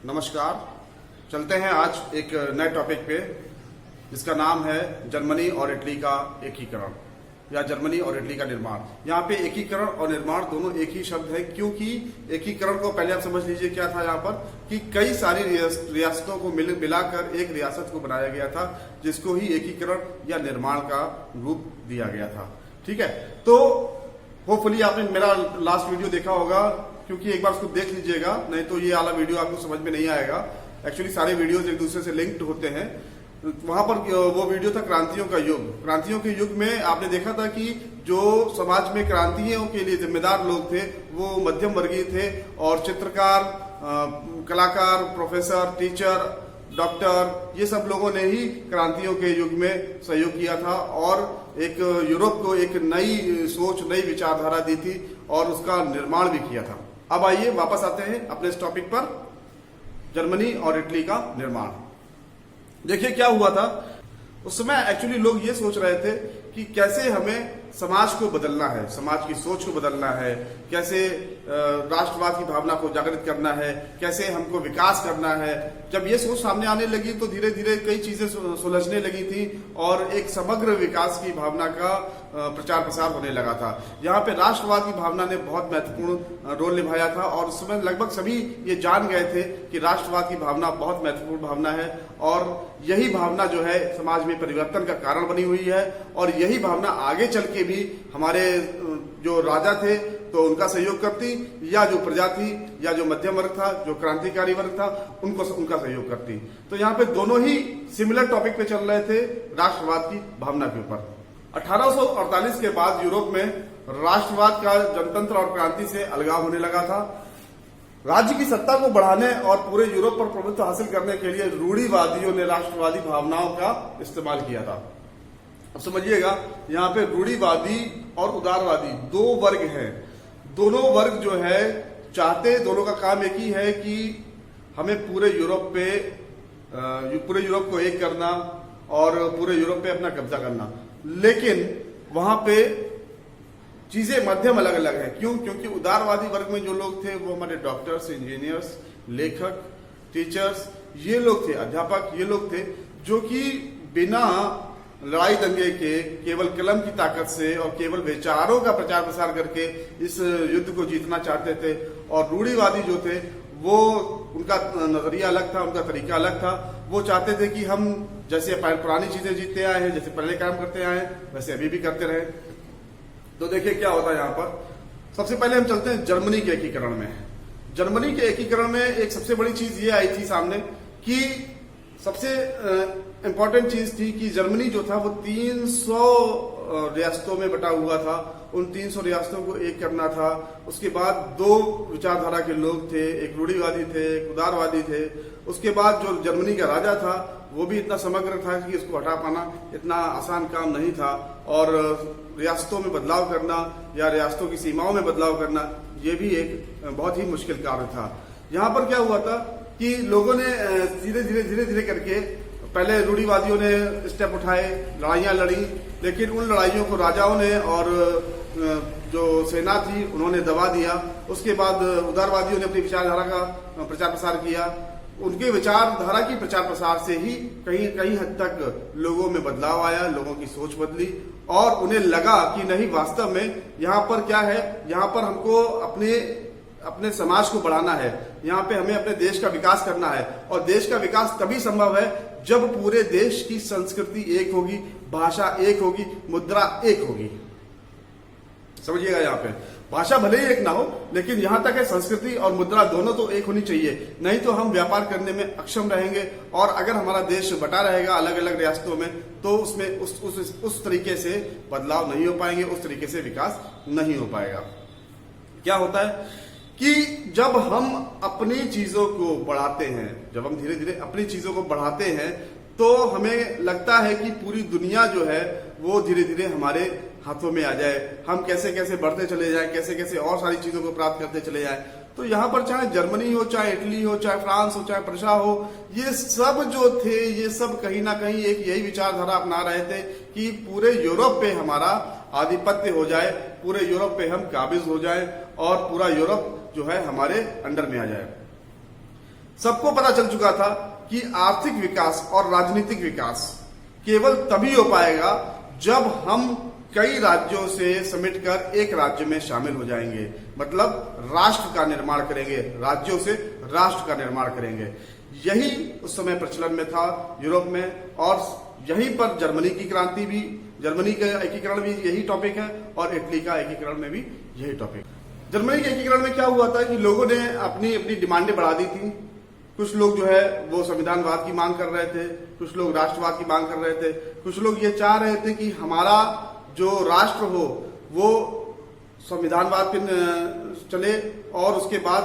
नमस्कार। चलते हैं आज एक नए टॉपिक पे जिसका नाम है जर्मनी और इटली का एकीकरण या जर्मनी और इटली का निर्माण। यहाँ पे एकीकरण और निर्माण दोनों एक ही शब्द है, क्योंकि एकीकरण को पहले आप समझ लीजिए क्या था यहाँ पर कि कई सारी रियासतों को मिलाकर एक रियासत को बनाया गया था, जिसको ही एकीकरण या निर्माण का रूप दिया गया था। ठीक है, तो होपफुली आपने मेरा लास्ट वीडियो देखा होगा, क्योंकि एक बार उसको देख लीजिएगा, नहीं तो ये वाला वीडियो आपको समझ में नहीं आएगा। एक्चुअली सारे वीडियोस एक दूसरे से लिंक्ड होते हैं। वहां पर वो वीडियो था क्रांतियों का युग। क्रांतियों के युग में आपने देखा था कि जो समाज में क्रांतियों के लिए जिम्मेदार लोग थे वो मध्यम वर्गीय थे, और चित्रकार, कलाकार, प्रोफेसर, टीचर, डॉक्टर, ये सब लोगों ने ही क्रांतियों के युग में सहयोग किया था और एक यूरोप को एक नई सोच, नई विचारधारा दी थी और उसका निर्माण भी किया था। अब आइए वापस आते हैं अपने इस टॉपिक पर, जर्मनी और इटली का निर्माण। देखिए क्या हुआ था उस समय। एक्चुअली लोग ये सोच रहे थे कि कैसे हमें समाज को बदलना है, समाज की सोच को बदलना है, कैसे राष्ट्रवाद की भावना को जागृत करना है, कैसे हमको विकास करना है। जब ये सोच सामने आने लगी तो धीरे धीरे कई चीजें सुलझने लगी थी और एक समग्र विकास की भावना का प्रचार प्रसार होने लगा था। यहाँ पे राष्ट्रवाद की भावना ने बहुत महत्वपूर्ण रोल निभाया था और उस समय लगभग सभी ये जान गए थे कि राष्ट्रवाद की भावना बहुत महत्वपूर्ण भावना है और यही भावना जो है समाज में परिवर्तन का कारण बनी हुई है। और यही भावना आगे चल के भी हमारे जो राजा थे तो उनका सहयोग करती, या जो प्रजा थी या जो मध्यम वर्ग था, जो क्रांतिकारी वर्ग था, उनका सहयोग करती। तो यहाँ पे दोनों ही सिमिलर टॉपिक पे चल रहे थे, राष्ट्रवाद की भावना के ऊपर। 1848 के बाद यूरोप में राष्ट्रवाद का जनतंत्र और क्रांति से अलगाव होने लगा था। राज्य की सत्ता को बढ़ाने और पूरे यूरोप पर प्रभुत्व हासिल करने के लिए रूढ़िवादियों ने राष्ट्रवादी भावनाओं का इस्तेमाल किया था। अब समझिएगा, यहाँ पे रूढ़िवादी और उदारवादी दो वर्ग हैं। दोनों वर्ग जो है चाहते, दोनों का काम एक ही है कि हमें पूरे यूरोप को एक करना और पूरे यूरोप पे अपना कब्जा करना। लेकिन वहां पे चीजें मध्यम अलग अलग है। क्यों? क्योंकि उदारवादी वर्ग में जो लोग थे वो हमारे डॉक्टर्स, इंजीनियर्स, लेखक, टीचर्स, ये लोग थे, अध्यापक, ये लोग थे जो कि बिना लड़ाई दंगे के केवल कलम की ताकत से और केवल विचारों का प्रचार प्रसार करके इस युद्ध को जीतना चाहते थे। और रूढ़िवादी जो थे वो, उनका नजरिया अलग था, उनका तरीका अलग था। वो चाहते थे कि हम जैसे पुरानी चीजें जीतते आए हैं, जैसे पहले काम करते आए हैं, वैसे अभी भी करते रहे। तो देखिए क्या होता है यहाँ पर। सबसे पहले हम चलते हैं जर्मनी के एकीकरण में। जर्मनी के एकीकरण में एक सबसे बड़ी चीज ये आई थी सामने कि सबसे इंपॉर्टेंट चीज थी कि जर्मनी जो था वो 300 रियासतों में बटा हुआ था। उन 300 रियासतों को एक करना था। उसके बाद दो विचारधारा के लोग थे, एक रूढ़िवादी थे, एक उदारवादी थे। उसके बाद जो जर्मनी का राजा था वो भी इतना समग्र था कि उसको हटा पाना इतना आसान काम नहीं था। और रियासतों में बदलाव करना या रियासतों की सीमाओं में बदलाव करना ये भी एक बहुत ही मुश्किल कार्य था। यहाँ पर क्या हुआ था कि लोगों ने धीरे धीरे करके पहले रूढ़िवादियों ने स्टेप उठाए, लड़ाइयां लड़ी, लेकिन उन लड़ाइयों को राजाओं ने और जो सेना थी उन्होंने दबा दिया। उसके बाद उदारवादियों ने अपनी विचारधारा का प्रचार प्रसार किया। उनके विचारधारा की प्रचार प्रसार से ही कहीं हद तक लोगों में बदलाव आया, लोगों की सोच बदली और उन्हें लगा कि नहीं, वास्तव में यहाँ पर क्या है, यहाँ पर हमको अपने समाज को बढ़ाना है, यहाँ पे हमें अपने देश का विकास करना है। और देश का विकास तभी संभव है जब पूरे देश की संस्कृति एक होगी, भाषा एक होगी, मुद्रा एक होगी। समझिएगा, यहाँ पे भाषा भले ही एक ना हो, लेकिन यहां तक है संस्कृति और मुद्रा दोनों तो एक होनी चाहिए, नहीं तो हम व्यापार करने में अक्षम रहेंगे। और अगर हमारा देश बटा रहेगा अलग अलग रियासतों में तो उसमें उस तरीके से बदलाव नहीं हो पाएंगे, उस तरीके से विकास नहीं हो पाएगा। क्या होता है कि जब हम अपनी चीजों को बढ़ाते हैं, जब हम धीरे धीरे अपनी चीजों को बढ़ाते हैं तो हमें लगता है कि पूरी दुनिया जो है वो धीरे धीरे हमारे हाथों में आ जाए, हम कैसे कैसे बढ़ते चले जाएं, कैसे कैसे और सारी चीजों को प्राप्त करते चले जाएं। तो यहाँ पर चाहे जर्मनी हो, चाहे इटली हो, चाहे फ्रांस हो, चाहे प्रशा हो, ये सब जो थे ये सब कहीं ना कहीं एक यही विचारधारा अपना रहे थे कि पूरे यूरोप पे हमारा आधिपत्य हो जाए, पूरे यूरोप पे हम काबिज हो जाए और पूरा यूरोप जो है हमारे अंडर में आ जाए। सबको पता चल चुका था कि आर्थिक विकास और राजनीतिक विकास केवल तभी हो पाएगा जब हम कई राज्यों से समेटकर एक राज्य में शामिल हो जाएंगे, मतलब राष्ट्र का निर्माण करेंगे, राज्यों से राष्ट्र का निर्माण करेंगे। यही उस समय प्रचलन में था यूरोप में, और यहीं पर जर्मनी की क्रांति भी, जर्मनी का एकीकरण भी यही टॉपिक है, और इटली का एकीकरण में भी यही टॉपिक। जर्मनी के एकीकरण में क्या हुआ था कि लोगों ने अपनी अपनी डिमांडें बढ़ा दी थी। कुछ लोग जो है वो संविधानवाद की मांग कर रहे थे, कुछ लोग राष्ट्रवाद की मांग कर रहे थे, कुछ लोग ये चाह रहे थे कि हमारा जो राष्ट्र हो वो संविधानवाद पे चले, और उसके बाद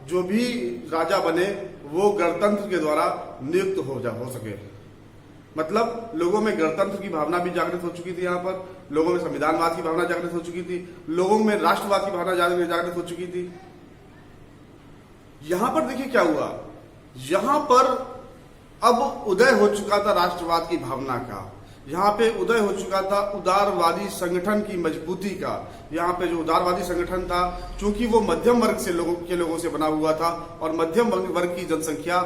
जो भी राजा बने वो गणतंत्र के द्वारा नियुक्त हो सके। मतलब लोगों में गणतंत्र की भावना भी जागृत हो चुकी थी, यहाँ पर लोगों में संविधानवाद की भावना जागृत हो चुकी थी, लोगों में राष्ट्रवाद की भावना जागृत हो चुकी थी। यहां पर देखिए क्या हुआ, यहां पर अब उदय हो चुका था राष्ट्रवाद की भावना का, यहाँ पे उदय हो चुका था उदारवादी संगठन की मजबूती का। यहाँ पे जो उदारवादी संगठन था, चूंकि वो मध्यम वर्ग से लोगों से बना हुआ था, और मध्यम वर्ग की जनसंख्या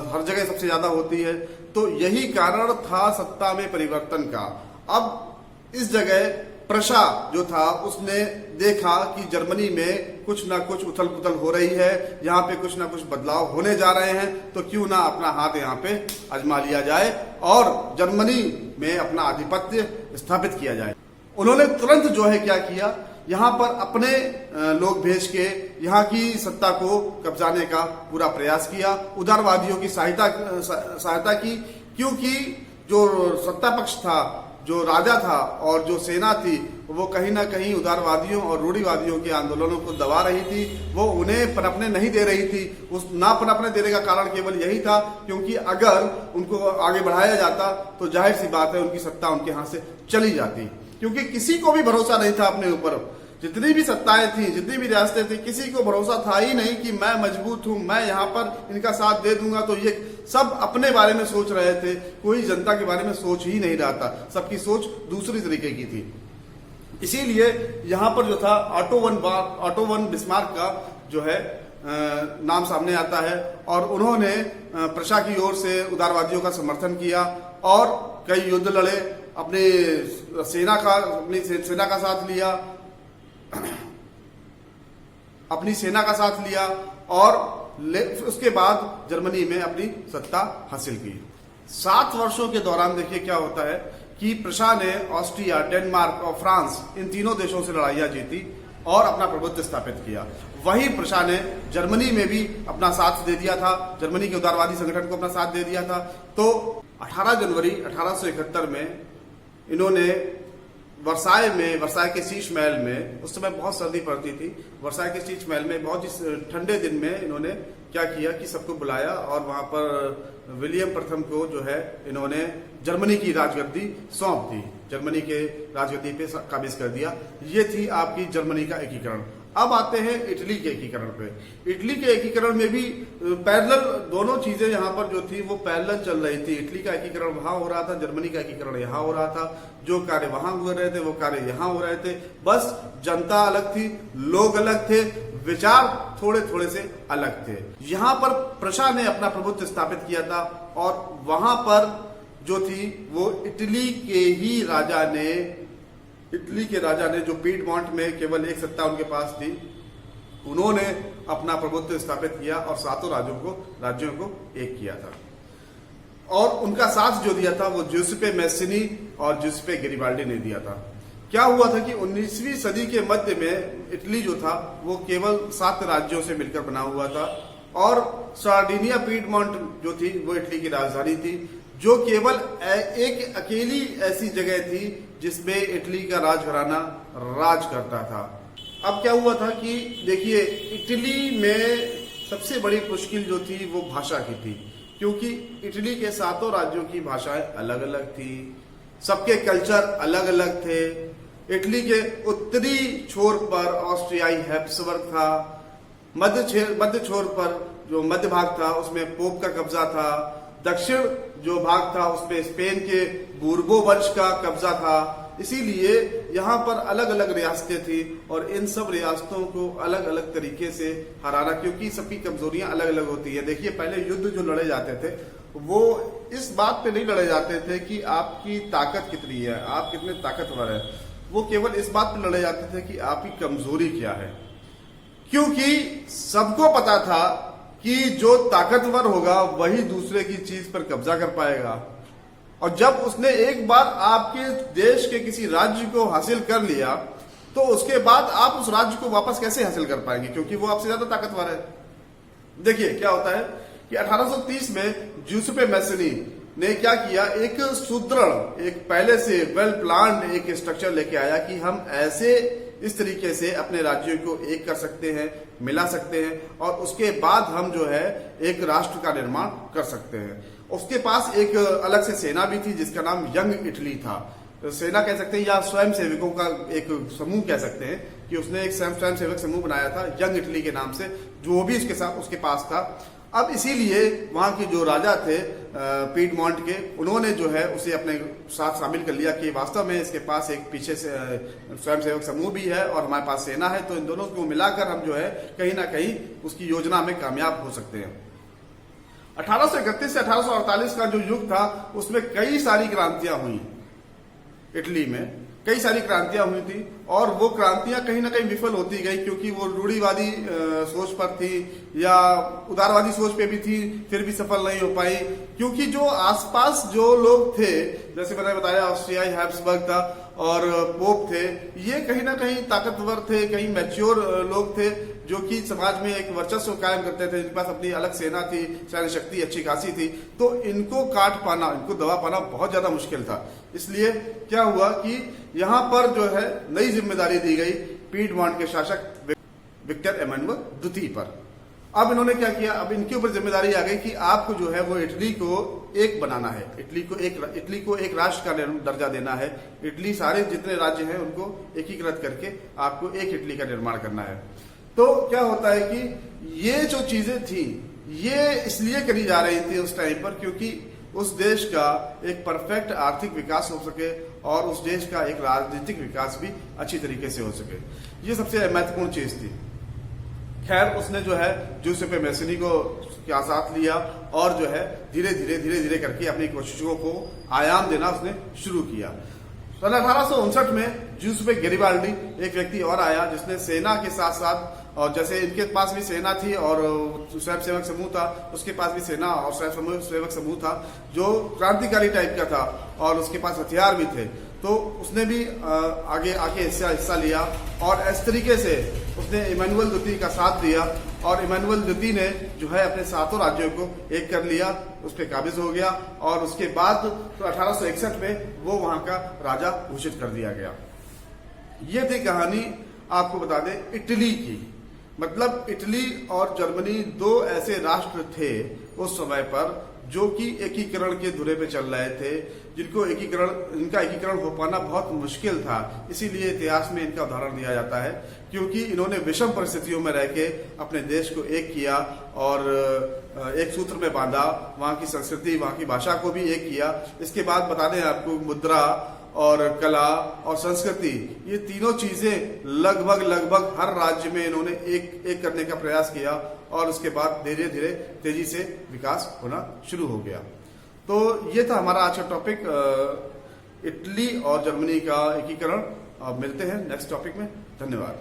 हर जगह सबसे ज्यादा होती है, तो यही कारण था सत्ता में परिवर्तन का। अब इस जगह प्रशा जो था उसने देखा कि जर्मनी में कुछ ना कुछ उथल पुथल हो रही है, यहाँ पे कुछ ना कुछ बदलाव होने जा रहे हैं, तो क्यों ना अपना हाथ यहाँ पे आजमा लिया जाए और जर्मनी में अपना आधिपत्य स्थापित किया जाए। उन्होंने तुरंत जो है क्या किया, यहाँ पर अपने लोग भेज के यहाँ की सत्ता को कब्जाने का पूरा प्रयास किया, उदारवादियों की सहायता की, क्योंकि जो सत्ता पक्ष था, जो राजा था और जो सेना थी, वो कहीं ना कहीं उदारवादियों और रूढ़िवादियों के आंदोलनों को दबा रही थी, वो उन्हें पनपने नहीं दे रही थी। उस ना पनपने देने का कारण केवल यही था क्योंकि अगर उनको आगे बढ़ाया जाता तो जाहिर सी बात है उनकी सत्ता उनके हाथ से चली जाती, क्योंकि किसी को भी भरोसा नहीं था अपने ऊपर। जितनी भी सत्ताएं थी, जितनी भी रियासतें थी, किसी को भरोसा था ही नहीं कि मैं मजबूत हूं, मैं यहाँ पर इनका साथ दे दूंगा। तो ये सब अपने बारे में सोच रहे थे, कोई जनता के बारे में सोच ही नहीं रहा था, सबकी सोच दूसरी तरीके की थी। इसीलिए यहाँ पर जो था ऑटो वन बिस्मार्क का जो है नाम सामने आता है, और उन्होंने प्रशा की ओर से उदारवादियों का समर्थन किया और कई युद्ध लड़े, अपनी सेना का साथ लिया, अपनी सेना का साथ लिया, और उसके बाद जर्मनी में अपनी सत्ता हासिल की। 7 वर्षों के दौरान देखिए क्या होता है कि प्रशा ने ऑस्ट्रिया, डेनमार्क और फ्रांस, इन तीनों देशों से लड़ाइयां जीती और अपना प्रभुत्व स्थापित किया। वही प्रशा ने जर्मनी में भी अपना साथ दे दिया था, जर्मनी के उदारवादी संगठन को अपना साथ दे दिया था। तो 18 जनवरी 1871 में इन्होंने वर्साय के शीश महल में, उस समय बहुत सर्दी पड़ती थी, वर्साय के शीश महल में बहुत ही ठंडे दिन में इन्होंने क्या किया कि सबको बुलाया और वहां पर विलियम प्रथम को जो है इन्होंने जर्मनी की राजगद्दी सौंप दी, जर्मनी के राजगद्दी पे काबिज कर दिया। ये थी आपकी जर्मनी का एकीकरण। अब आते हैं इटली के एकीकरण पे। इटली के एकीकरण में भी पैरेलल दोनों चीजें यहाँ पर जो थी वो पैरेलल चल रही थी। इटली का एकीकरण वहां हो रहा था, जर्मनी का एकीकरण यहाँ हो रहा था। जो कार्य वहां हो रहे थे वो कार्य यहाँ हो रहे थे, बस जनता अलग थी, लोग अलग थे, विचार थोड़े थोड़े से अलग थे। यहाँ पर प्रशा ने अपना प्रभुत्व स्थापित किया था, और वहां पर जो थी वो इटली के राजा ने जो पीडमॉन्ट में केवल एक सत्ता उनके पास थी, उन्होंने अपना प्रभुत्व स्थापित किया और 7 राज्यों को एक किया था। और उनका साथ जो दिया था वो ज्यूसेप्पे मैस्सिनी और ज्यूसेप्पे गैरिबाल्डी ने दिया था। क्या हुआ था कि 19वीं सदी के मध्य में इटली जो था वो केवल 7 राज्यों से मिलकर बना हुआ था, और सार्डिनिया पीडमॉन्ट जो थी वो इटली की राजधानी थी, जो केवल एक अकेली ऐसी जगह थी जिसमें इटली का राजघराना राज करता था। अब क्या हुआ था कि देखिए, इटली में सबसे बड़ी मुश्किल जो थी वो भाषा की थी, क्योंकि इटली के 7 राज्यों की भाषाएं अलग अलग थी, सबके कल्चर अलग अलग थे। इटली के उत्तरी छोर पर ऑस्ट्रियाई हैब्सबर्ग था, मध्य छोर पर जो मध्य भाग था उसमें पोप का कब्जा था, दक्षिण जो भाग था उसमें स्पेन के बूर्बो वंश का कब्जा था, इसीलिए यहाँ पर अलग अलग रियासतें थी और इन सब रियासतों को अलग अलग तरीके से हराना, क्योंकि सबकी कमजोरियां अलग अलग होती है। देखिए, पहले युद्ध जो लड़े जाते थे वो इस बात पे नहीं लड़े जाते थे कि आपकी ताकत कितनी है, आप कितने ताकतवर है, वो केवल इस बात पे लड़े जाते थे कि आपकी कमजोरी क्या है। क्योंकि सबको पता था कि जो ताकतवर होगा वही दूसरे की चीज पर कब्जा कर पाएगा, और जब उसने एक बार आपके देश के किसी राज्य को हासिल कर लिया तो उसके बाद आप उस राज्य को वापस कैसे हासिल कर पाएंगे, क्योंकि वो आपसे ज्यादा ताकतवर है। देखिए क्या होता है कि 1830 में जूसेपे मैसनी ने क्या किया, एक सुदृढ़, एक पहले से वेल प्लान्ड एक स्ट्रक्चर लेके आया कि हम ऐसे इस तरीके से अपने राज्यों को एक कर सकते हैं, मिला सकते हैं, और उसके बाद हम जो है एक राष्ट्र का निर्माण कर सकते हैं। उसके पास एक अलग से सेना भी थी जिसका नाम यंग इटली था। सेना कह सकते हैं या स्वयं सेवकों का एक समूह कह सकते हैं कि उसने एक स्वयं सेवक समूह बनाया था यंग इटली के नाम से, जो भी उसके पास था। अब इसीलिए वहां के जो राजा थे पीडमॉन्ट के, उन्होंने जो है उसे अपने साथ शामिल कर लिया कि वास्तव में इसके पास एक पीछे से स्वयंसेवक समूह भी है और हमारे पास सेना है, तो इन दोनों को मिलाकर हम जो है कहीं ना कहीं उसकी योजना में कामयाब हो सकते हैं। 1831 से 1848 का जो युग था उसमें कई सारी क्रांतियां हुई इटली में, कई सारी क्रांतियां हुई थी, और वो क्रांतियां कहीं ना कहीं विफल होती गई क्योंकि वो रूढ़िवादी सोच पर थी या उदारवादी सोच पे भी थी, फिर भी सफल नहीं हो पाई। क्योंकि जो आसपास जो लोग थे, जैसे मैंने बताया ऑस्ट्रियाई हैब्सबर्ग था और पोप थे, ये कहीं ना कहीं ताकतवर थे, कहीं मैच्योर लोग थे जो कि समाज में एक वर्चस्व कायम करते थे, इनके पास अपनी अलग सेना थी, सैन्य शक्ति अच्छी खासी थी, तो इनको काट पाना, इनको दबा पाना बहुत ज्यादा मुश्किल था। इसलिए क्या हुआ कि यहाँ पर जो है नई जिम्मेदारी दी गई पीडमॉन्ट के शासक विक्टर एमानुएल द्वितीय पर। अब इन्होंने क्या किया, अब इनके ऊपर जिम्मेदारी आ गई कि आपको जो है वो इटली को एक बनाना है, इटली को एक राष्ट्र का दर्जा देना है। इटली सारे जितने राज्य हैं उनको एकीकृत करके आपको एक इटली का निर्माण करना है। तो क्या होता है कि ये जो चीजें थी ये इसलिए करी जा रही थी उस टाइम पर क्योंकि उस देश का एक परफेक्ट आर्थिक विकास हो सके और उस देश का एक राजनीतिक विकास भी अच्छी तरीके से हो सके। ये सबसे महत्वपूर्ण चीज थी। खैर, उसने जो है जूसेपे मैसनी को क्या साथ लिया और जो है धीरे धीरे करके अपनी कोशिशों को आयाम देना उसने शुरू किया। सन 1859 में जूसेपे गैरिबाल्डी एक व्यक्ति और आया जिसने सेना के साथ साथ, और जैसे इनके पास भी सेना थी और स्वयंसेवक समूह था, उसके पास भी सेना और स्वयंसेवक समूह था जो क्रांतिकारी टाइप का था और उसके पास हथियार भी थे। तो उसने भी आगे आके हिस्सा लिया और इस तरीके से उसने इमानुएल द्वितीय का साथ दिया और इमानुएल द्वितीय ने जो है अपने सातों राज्यों को एक कर लिया, उस पर काबिज हो गया और उसके बाद तो 1861 में वो वहां का राजा घोषित कर दिया गया। ये थी कहानी, आपको बता दें, इटली की। मतलब इटली और जर्मनी दो ऐसे राष्ट्र थे उस समय पर जो कि एकीकरण के धुरे पे चल रहे थे, इनका एकीकरण हो पाना बहुत मुश्किल था। इसीलिए इतिहास में इनका उदाहरण दिया जाता है क्योंकि इन्होंने विषम परिस्थितियों में रह के अपने देश को एक किया और एक सूत्र में बांधा, वहां की संस्कृति, वहां की भाषा को भी एक किया। इसके बाद बता दें आपको, मुद्रा और कला और संस्कृति, ये तीनों चीजें लगभग हर राज्य में इन्होंने एक करने का प्रयास किया और उसके बाद धीरे धीरे तेजी से विकास होना शुरू हो गया। तो ये था हमारा आज का टॉपिक, इटली और जर्मनी का एकीकरण। अब मिलते हैं नेक्स्ट टॉपिक में। धन्यवाद।